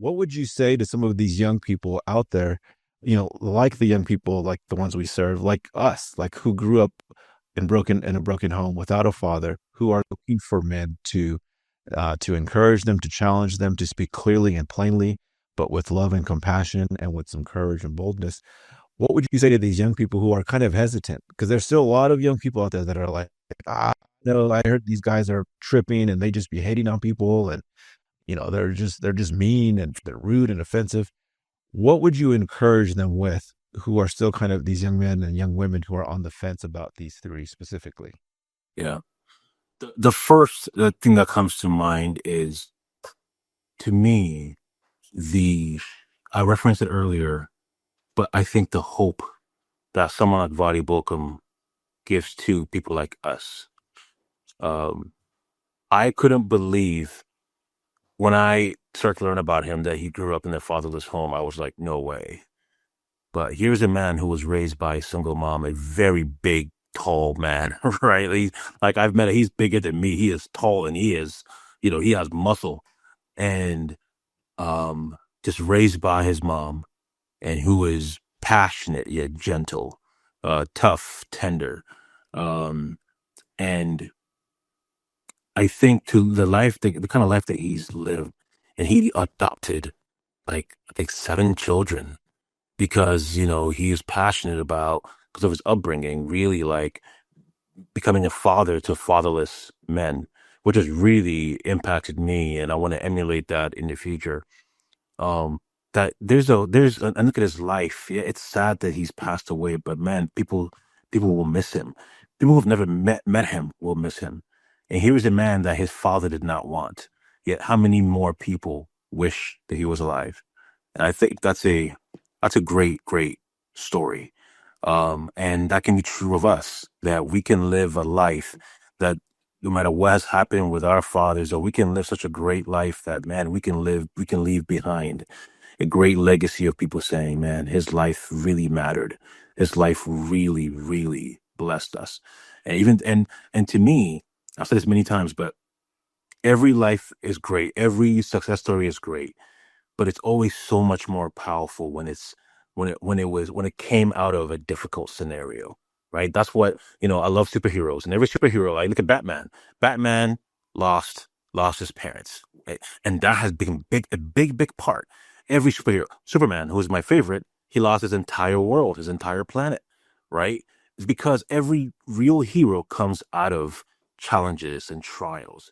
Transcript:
what would you say to some of these young people out there, like the young people, like the ones we serve, like us, like who grew up in a broken home without a father, who are looking for men to encourage them, to challenge them, to speak clearly and plainly, but with love and compassion and with some courage and boldness. What would you say to these young people who are kind of hesitant? Because there's still a lot of young people out there that are like, no, I heard these guys are tripping and they just be hating on people, and they're just mean and they're rude and offensive. What would you encourage them with, who are still kind of these young men and young women who are on the fence about these three specifically? Yeah. The first thing that comes to mind is, to me, I referenced it earlier, but I think the hope that someone like Voddie Baucham gives to people like us. I couldn't believe when I started to learn about him that he grew up in a fatherless home. I was like, no way. But here's a man who was raised by a single mom, a very big, tall man, right? I've met him, he's bigger than me. He is tall and he has muscle, and just raised by his mom, and who is passionate yet gentle, tough, tender. And I think to the kind of life that he's lived, and he adopted, I think 7 children, because, he is passionate about, because of his upbringing, really becoming a father to fatherless men, which has really impacted me. And I want to emulate that in the future. That and look at his life. Yeah, it's sad that he's passed away, but man, people will miss him. People who've never met him will miss him. And here is a man that his father did not want. Yet how many more people wish that he was alive? And I think that's a great, great story. And that can be true of us, that we can live a life that no matter what has happened with our fathers, or we can live such a great life that, man, we can leave behind a great legacy of people saying, man, his life really mattered. His life really, really blessed us. And to me, I've said this many times, but every life is great. Every success story is great, but it's always so much more powerful when it came out of a difficult scenario, right? That's what, I love superheroes, and every superhero, I look at Batman. Batman lost his parents, right? And that has been a big part. Every superhero, Superman, who is my favorite, he lost his entire world, his entire planet, right? It's because every real hero comes out of challenges and trials.